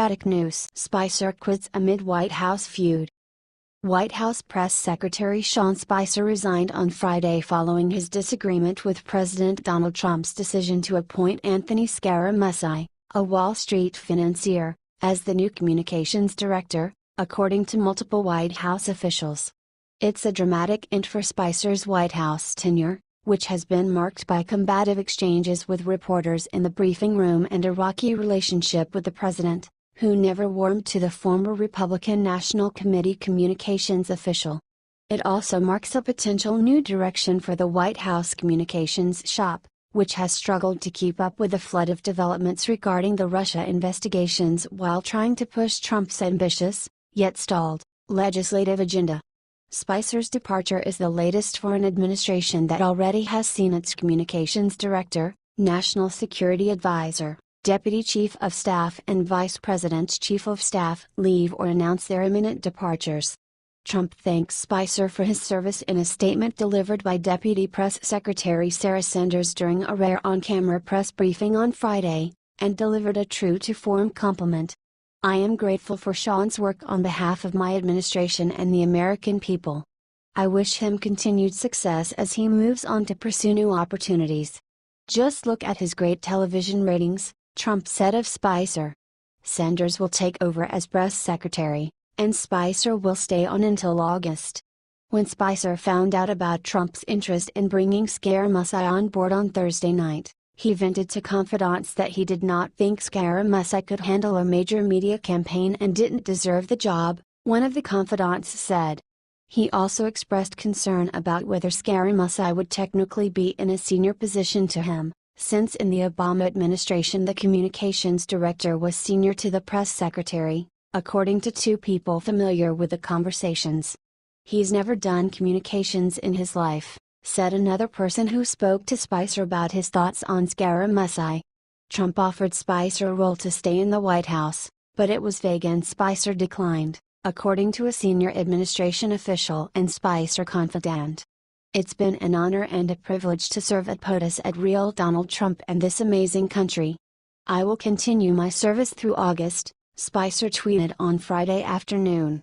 dramatic news. Spicer quits amid White House feud. White House Press Secretary Sean Spicer resigned on Friday following his disagreement with President Donald Trump's decision to appoint Anthony Scaramucci, a Wall Street financier, as the new communications director, according to multiple White House officials. It's a dramatic end for Spicer's White House tenure, which has been marked by combative exchanges with reporters in the briefing room and a rocky relationship with the president, who never warmed to the former Republican National Committee communications official. It also marks a potential new direction for the White House communications shop, which has struggled to keep up with the flood of developments regarding the Russia investigations while trying to push Trump's ambitious, yet stalled, legislative agenda. Spicer's departure is the latest for an administration that already has seen its communications director, national security advisor, deputy chief of staff and vice president's chief of staff leave or announce their imminent departures. Trump thanks Spicer for his service in a statement delivered by Deputy Press Secretary Sarah Sanders during a rare on-camera press briefing on Friday, and delivered a true-to-form compliment. "I am grateful for Sean's work on behalf of my administration and the American people. I wish him continued success as he moves on to pursue new opportunities. Just look at his great television ratings," Trump said of Spicer. Sanders will take over as press secretary, and Spicer will stay on until August. When Spicer found out about Trump's interest in bringing Scaramucci on board on Thursday night, he vented to confidants that he did not think Scaramucci could handle a major media campaign and didn't deserve the job, one of the confidants said. He also expressed concern about whether Scaramucci would technically be in a senior position to him, since in the Obama administration the communications director was senior to the press secretary, according to two people familiar with the conversations. "He's never done communications in his life," said another person who spoke to Spicer about his thoughts on Scaramucci. Trump offered Spicer a role to stay in the White House, but it was vague and Spicer declined, according to a senior administration official and Spicer confidant. "It's been an honor and a privilege to serve at POTUS at real Donald Trump and this amazing country. I will continue my service through August," Spicer tweeted on Friday afternoon.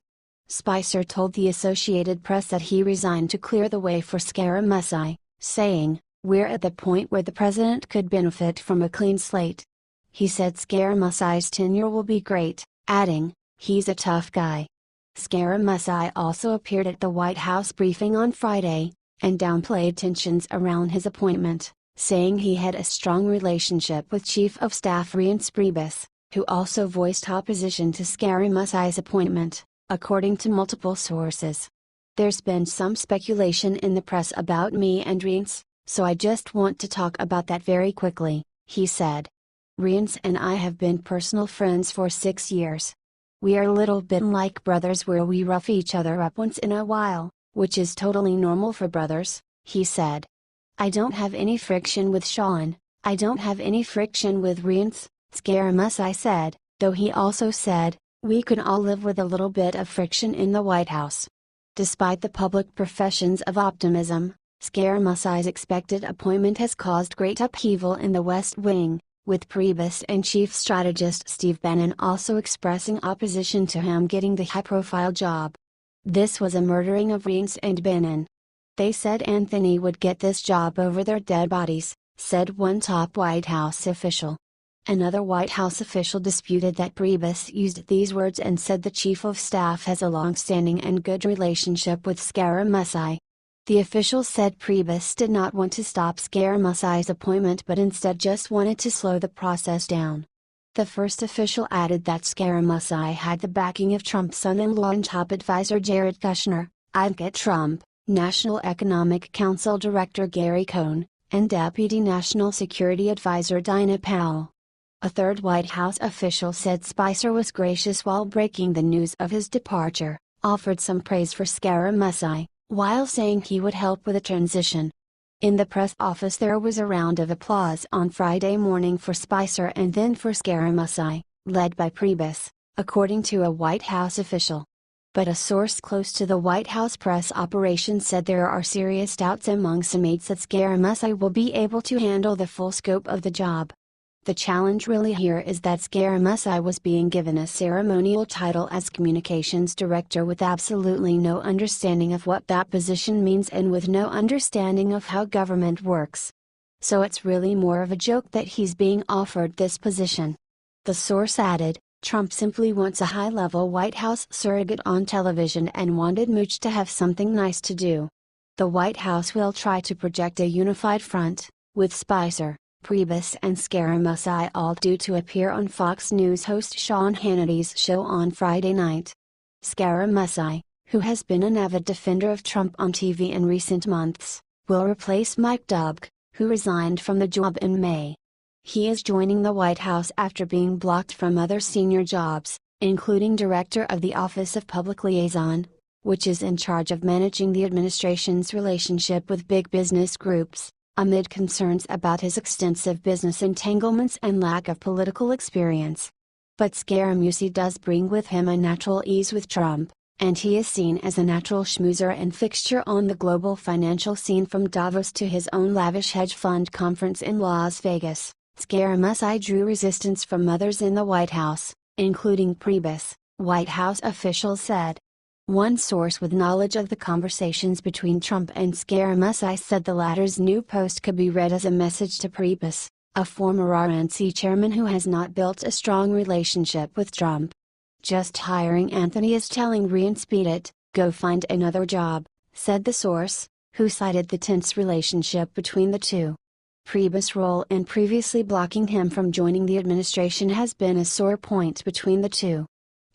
Spicer told the Associated Press that he resigned to clear the way for Scaramucci, saying, "We're at the point where the president could benefit from a clean slate." He said Scaramucci's tenure will be great, adding, "He's a tough guy." Scaramucci also appeared at the White House briefing on Friday, and downplayed tensions around his appointment, saying he had a strong relationship with Chief of Staff Reince Priebus, who also voiced opposition to Scaramucci's appointment, according to multiple sources. "There's been some speculation in the press about me and Reince, so I just want to talk about that very quickly," he said. "Reince and I have been personal friends for 6 years. We are a little bit like brothers where we rough each other up once in a while, which is totally normal for brothers," he said. "I don't have any friction with Sean, I don't have any friction with Reince," Scaramucci said, though he also said, "We can all live with a little bit of friction in the White House." Despite the public professions of optimism, Scaramucci's expected appointment has caused great upheaval in the West Wing, with Priebus and Chief Strategist Steve Bannon also expressing opposition to him getting the high-profile job. "This was a murdering of Reince and Bannon. They said Anthony would get this job over their dead bodies," said one top White House official. Another White House official disputed that Priebus used these words and said the Chief of Staff has a long-standing and good relationship with Scaramucci. The official said Priebus did not want to stop Scaramucci's appointment but instead just wanted to slow the process down. The first official added that Scaramucci had the backing of Trump's son-in-law and top advisor Jared Kushner, Ivanka Trump, National Economic Council Director Gary Cohn, and Deputy National Security Advisor Dinah Powell. A third White House official said Spicer was gracious while breaking the news of his departure, offered some praise for Scaramucci, while saying he would help with a transition. In the press office there was a round of applause on Friday morning for Spicer and then for Scaramucci, led by Priebus, according to a White House official. But a source close to the White House press operation said there are serious doubts among some aides that Scaramucci will be able to handle the full scope of the job. The challenge really here is that Scaramucci was being given a ceremonial title as communications director with absolutely no understanding of what that position means and with no understanding of how government works. So it's really more of a joke that he's being offered this position. The source added, Trump simply wants a high-level White House surrogate on television and wanted Mooch to have something nice to do. The White House will try to project a unified front, with Spicer, Priebus and Scaramucci all due to appear on Fox News host Sean Hannity's show on Friday night. Scaramucci, who has been an avid defender of Trump on TV in recent months, will replace Mike Dobbs, who resigned from the job in May. He is joining the White House after being blocked from other senior jobs, including Director of the Office of Public Liaison, which is in charge of managing the administration's relationship with big business groups, amid concerns about his extensive business entanglements and lack of political experience. But Scaramucci does bring with him a natural ease with Trump, and he is seen as a natural schmoozer and fixture on the global financial scene from Davos to his own lavish hedge fund conference in Las Vegas. Scaramucci drew resistance from others in the White House, including Priebus, White House officials said. One source with knowledge of the conversations between Trump and Scaramucci said the latter's new post could be read as a message to Priebus, a former RNC chairman who has not built a strong relationship with Trump. Just hiring Anthony is telling Reince beat it, go find another job, said the source, who cited the tense relationship between the two. Priebus' role in previously blocking him from joining the administration has been a sore point between the two.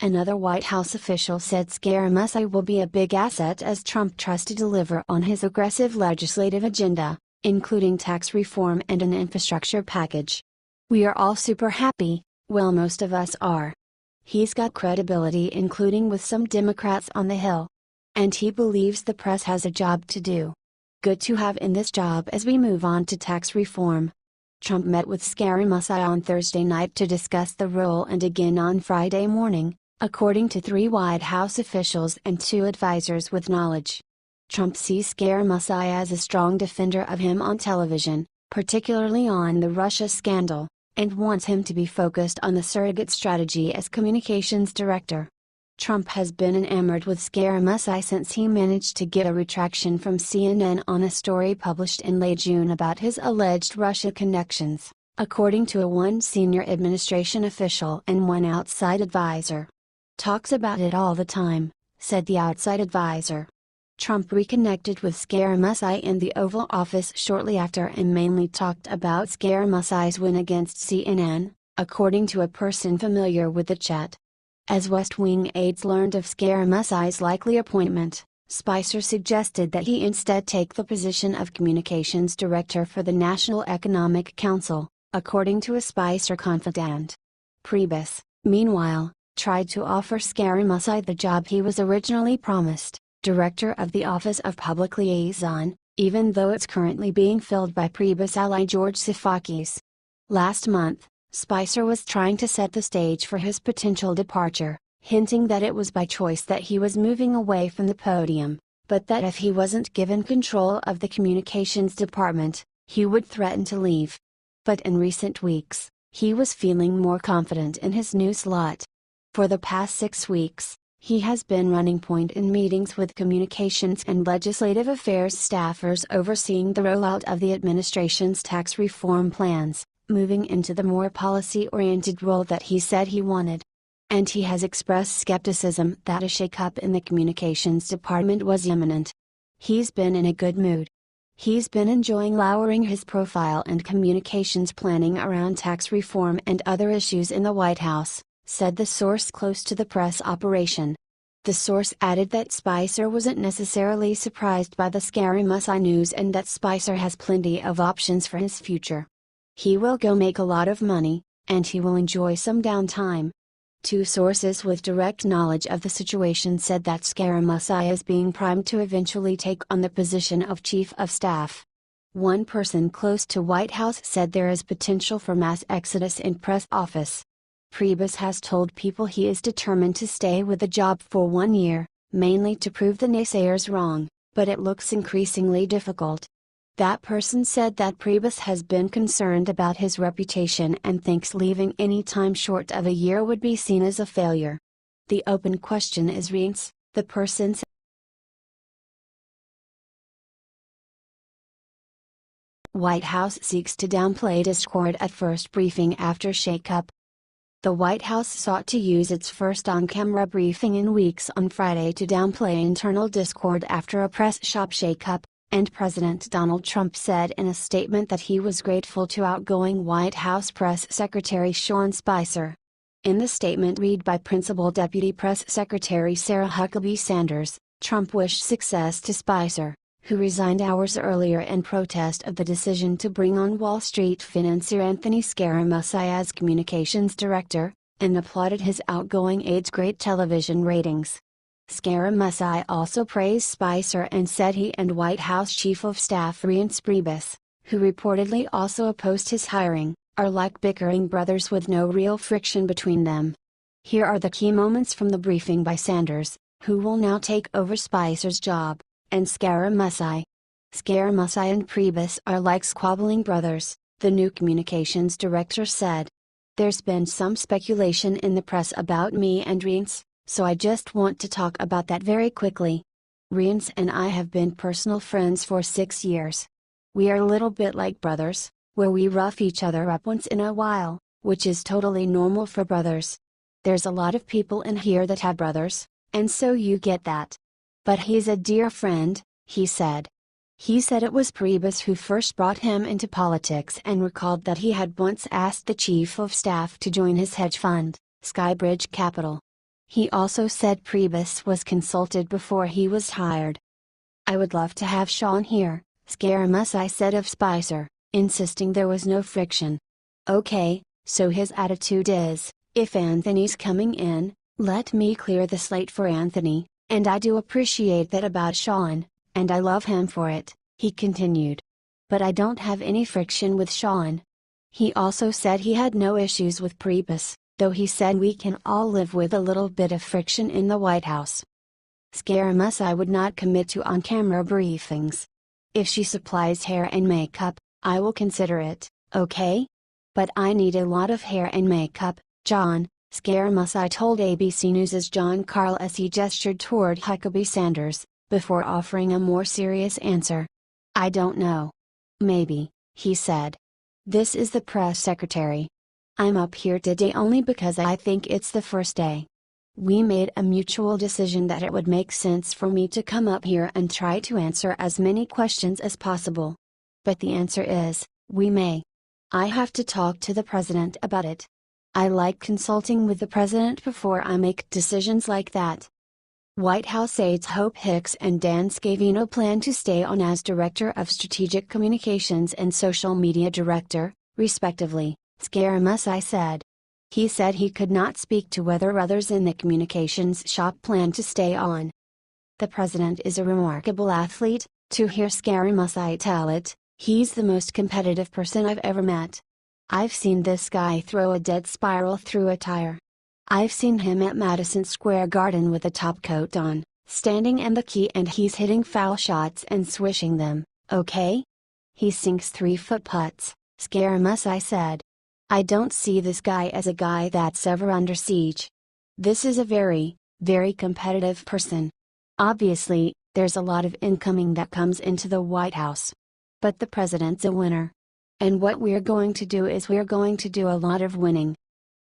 Another White House official said Scaramucci will be a big asset as Trump tries to deliver on his aggressive legislative agenda, including tax reform and an infrastructure package. We are all super happy, well, most of us are. He's got credibility, including with some Democrats on the Hill. And he believes the press has a job to do. Good to have in this job as we move on to tax reform. Trump met with Scaramucci on Thursday night to discuss the role and again on Friday morning, according to 3 White House officials and 2 advisors with knowledge. Trump sees Scaramucci as a strong defender of him on television, particularly on the Russia scandal, and wants him to be focused on the surrogate strategy as communications director. Trump has been enamored with Scaramucci since he managed to get a retraction from CNN on a story published in late June about his alleged Russia connections, according to one senior administration official and one outside advisor. Talks about it all the time, said the outside advisor. Trump reconnected with Scaramucci in the Oval Office shortly after and mainly talked about Scaramucci's win against CNN, according to a person familiar with the chat. As West Wing aides learned of Scaramucci's likely appointment, Spicer suggested that he instead take the position of communications director for the National Economic Council, according to a Spicer confidant. Priebus, meanwhile, tried to offer Scaramucci the job he was originally promised, Director of the Office of Public Liaison, even though it's currently being filled by Priebus ally George Sifakis. Last month, Spicer was trying to set the stage for his potential departure, hinting that it was by choice that he was moving away from the podium, but that if he wasn't given control of the communications department, he would threaten to leave. But in recent weeks, he was feeling more confident in his new slot. For the past 6 weeks, he has been running point in meetings with communications and legislative affairs staffers overseeing the rollout of the administration's tax reform plans, moving into the more policy-oriented role that he said he wanted. And he has expressed skepticism that a shakeup in the communications department was imminent. He's been in a good mood. He's been enjoying lowering his profile and communications planning around tax reform and other issues in the White House, said the source close to the press operation. The source added that Spicer wasn't necessarily surprised by the Scaramucci news and that Spicer has plenty of options for his future. He will go make a lot of money, and he will enjoy some downtime. 2 sources with direct knowledge of the situation said that Scaramucci is being primed to eventually take on the position of Chief of Staff. One person close to White House said there is potential for mass exodus in press office. Priebus has told people he is determined to stay with the job for 1 year, mainly to prove the naysayers wrong, but it looks increasingly difficult. That person said that Priebus has been concerned about his reputation and thinks leaving any time short of a year would be seen as a failure. The open question is Reince, the person said. White House seeks to downplay discord at first briefing after shakeup. The White House sought to use its first on-camera briefing in weeks on Friday to downplay internal discord after a press shop shakeup, and President Donald Trump said in a statement that he was grateful to outgoing White House Press Secretary Sean Spicer. In the statement read by Principal Deputy Press Secretary Sarah Huckabee Sanders, Trump wished success to Spicer, who resigned hours earlier in protest of the decision to bring on Wall Street financier Anthony Scaramucci as communications director, and applauded his outgoing aide's great television ratings. Scaramucci also praised Spicer and said he and White House Chief of Staff Reince Priebus, who reportedly also opposed his hiring, are like bickering brothers with no real friction between them. Here are the key moments from the briefing by Sanders, who will now take over Spicer's job, and Scaramucci. Scaramucci and Priebus are like squabbling brothers, the new communications director said. There's been some speculation in the press about me and Reince, so I just want to talk about that very quickly. Reince and I have been personal friends for 6 years. We are a little bit like brothers, where we rough each other up once in a while, which is totally normal for brothers. There's a lot of people in here that have brothers, and so you get that. But he's a dear friend, he said. He said it was Priebus who first brought him into politics and recalled that he had once asked the chief of staff to join his hedge fund, Skybridge Capital. He also said Priebus was consulted before he was hired. I would love to have Sean here, Scaramucci said of Spicer, insisting there was no friction. Okay, so his attitude is, if Anthony's coming in, let me clear the slate for Anthony. And I do appreciate that about Sean, and I love him for it, he continued. But I don't have any friction with Sean. He also said he had no issues with Priebus, though he said we can all live with a little bit of friction in the White House. Scaramucci would not commit to on-camera briefings. If she supplies hair and makeup, I will consider it, okay? But I need a lot of hair and makeup, John, Scaramucci told ABC News' John Carl as he gestured toward Huckabee Sanders, before offering a more serious answer. I don't know. Maybe, he said. This is the press secretary. I'm up here today only because I think it's the first day. We made a mutual decision that it would make sense for me to come up here and try to answer as many questions as possible. But the answer is, we may. I have to talk to the president about it. I like consulting with the president before I make decisions like that. White House aides Hope Hicks and Dan Scavino plan to stay on as Director of Strategic Communications and Social Media Director, respectively, Scaramucci said. He said he could not speak to whether others in the communications shop plan to stay on. The president is a remarkable athlete, to hear Scaramucci tell it, he's the most competitive person I've ever met. I've seen this guy throw a dead spiral through a tire. I've seen him at Madison Square Garden with a top coat on, standing in the key and he's hitting foul shots and swishing them, okay? He sinks 3-foot putts, Scaramucci said. I don't see this guy as a guy that's ever under siege. This is a very, very competitive person. Obviously, there's a lot of incoming that comes into the White House. But the president's a winner. And what we're going to do is we're going to do a lot of winning.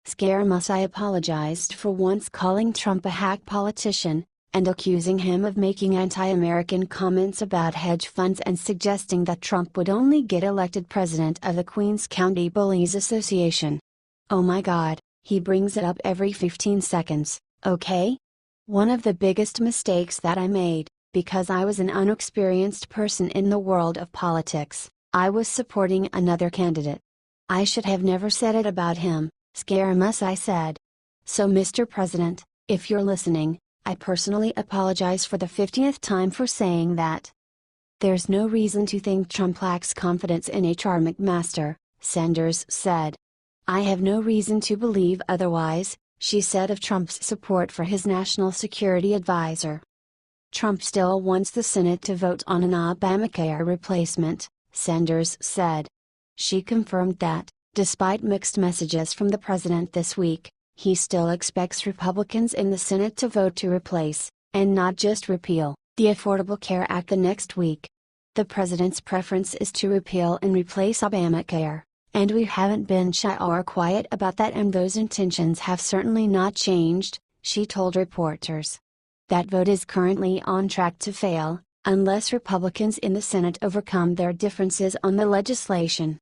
Scaramucci apologized for once calling Trump a hack politician, and accusing him of making anti-American comments about hedge funds and suggesting that Trump would only get elected president of the Queens County Bullies Association. Oh my God, he brings it up every 15 seconds, okay? One of the biggest mistakes that I made, because I was an unexperienced person in the world of politics, I was supporting another candidate. I should have never said it about him, Scaramucci said. So Mr. President, if you're listening, I personally apologize for the 50th time for saying that. There's no reason to think Trump lacks confidence in H.R. McMaster, Sanders said. I have no reason to believe otherwise, she said of Trump's support for his national security advisor. Trump still wants the Senate to vote on an Obamacare replacement, Sanders said. She confirmed that, despite mixed messages from the president this week, he still expects Republicans in the Senate to vote to replace, and not just repeal, the Affordable Care Act the next week. The president's preference is to repeal and replace Obamacare, and we haven't been shy or quiet about that, and those intentions have certainly not changed, she told reporters. That vote is currently on track to fail, unless Republicans in the Senate overcome their differences on the legislation.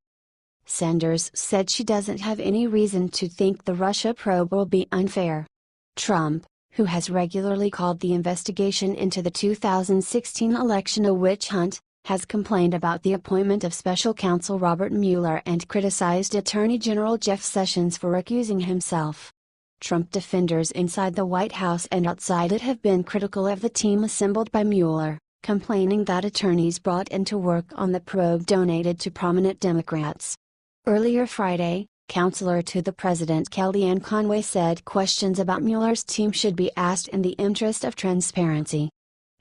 Sanders said she doesn't have any reason to think the Russia probe will be unfair. Trump, who has regularly called the investigation into the 2016 election a witch hunt, has complained about the appointment of special counsel Robert Mueller and criticized Attorney General Jeff Sessions for recusing himself. Trump defenders inside the White House and outside it have been critical of the team assembled by Mueller, complaining that attorneys brought in to work on the probe donated to prominent Democrats. Earlier Friday, counselor to the president Kellyanne Conway said questions about Mueller's team should be asked in the interest of transparency.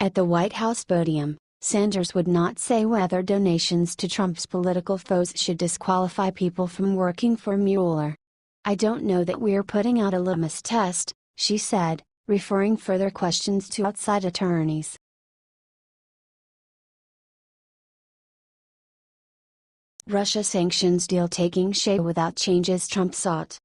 At the White House podium, Sanders would not say whether donations to Trump's political foes should disqualify people from working for Mueller. "I don't know that we're putting out a litmus test," she said, referring further questions to outside attorneys. Russia sanctions deal taking shape without changes Trump sought.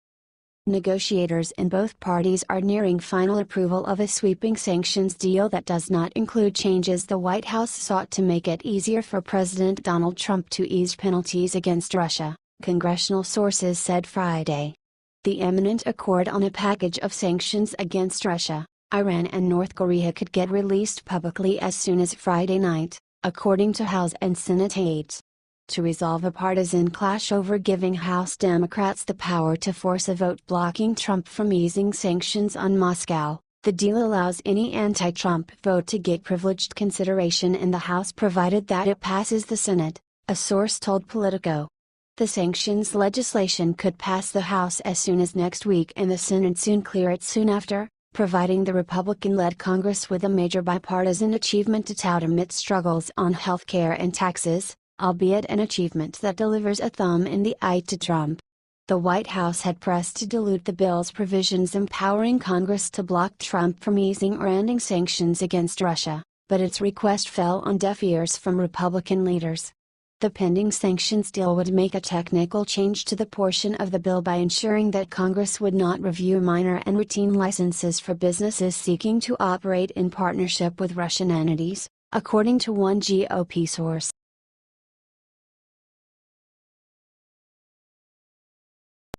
Negotiators in both parties are nearing final approval of a sweeping sanctions deal that does not include changes the White House sought to make it easier for President Donald Trump to ease penalties against Russia, congressional sources said Friday. The imminent accord on a package of sanctions against Russia, Iran and North Korea could get released publicly as soon as Friday night, according to House and Senate aides. To resolve a partisan clash over giving House Democrats the power to force a vote blocking Trump from easing sanctions on Moscow, the deal allows any anti-Trump vote to get privileged consideration in the House provided that it passes the Senate, a source told Politico. The sanctions legislation could pass the House as soon as next week and the Senate soon clear it soon after, providing the Republican-led Congress with a major bipartisan achievement to tout amid struggles on health care and taxes, albeit an achievement that delivers a thumb in the eye to Trump. The White House had pressed to dilute the bill's provisions empowering Congress to block Trump from easing or ending sanctions against Russia, but its request fell on deaf ears from Republican leaders. The pending sanctions deal would make a technical change to the portion of the bill by ensuring that Congress would not review minor and routine licenses for businesses seeking to operate in partnership with Russian entities, according to one GOP source.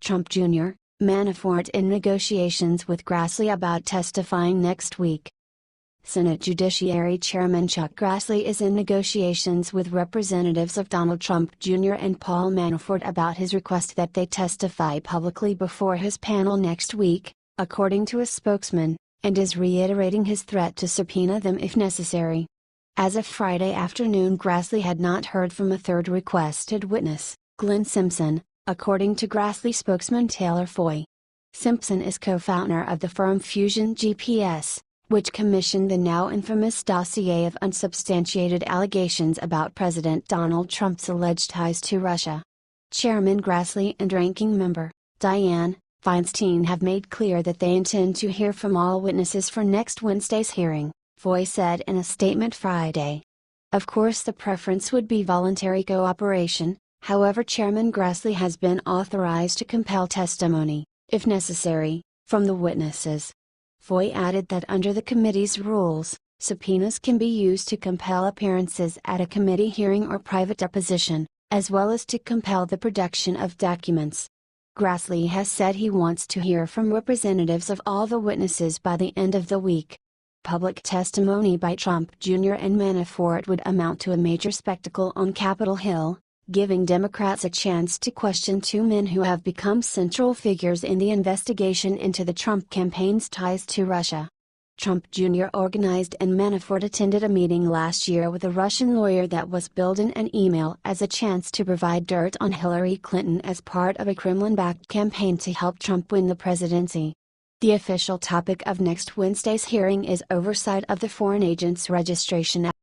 Trump Jr., Manafort in negotiations with Grassley about testifying next week. Senate Judiciary Chairman Chuck Grassley is in negotiations with representatives of Donald Trump Jr. and Paul Manafort about his request that they testify publicly before his panel next week, according to a spokesman, and is reiterating his threat to subpoena them if necessary. As of Friday afternoon, Grassley had not heard from a third requested witness, Glenn Simpson, according to Grassley spokesman Taylor Foy. Simpson is co-founder of the firm Fusion GPS, which commissioned the now infamous dossier of unsubstantiated allegations about President Donald Trump's alleged ties to Russia. Chairman Grassley and Ranking Member, Dianne Feinstein have made clear that they intend to hear from all witnesses for next Wednesday's hearing, Foy said in a statement Friday. Of course the preference would be voluntary cooperation, however Chairman Grassley has been authorized to compel testimony, if necessary, from the witnesses. Foy added that under the committee's rules, subpoenas can be used to compel appearances at a committee hearing or private deposition, as well as to compel the production of documents. Grassley has said he wants to hear from representatives of all the witnesses by the end of the week. Public testimony by Trump Jr. and Manafort would amount to a major spectacle on Capitol Hill, giving Democrats a chance to question two men who have become central figures in the investigation into the Trump campaign's ties to Russia. Trump Jr. organized and Manafort attended a meeting last year with a Russian lawyer that was billed in an email as a chance to provide dirt on Hillary Clinton as part of a Kremlin-backed campaign to help Trump win the presidency. The official topic of next Wednesday's hearing is oversight of the Foreign Agents Registration Act.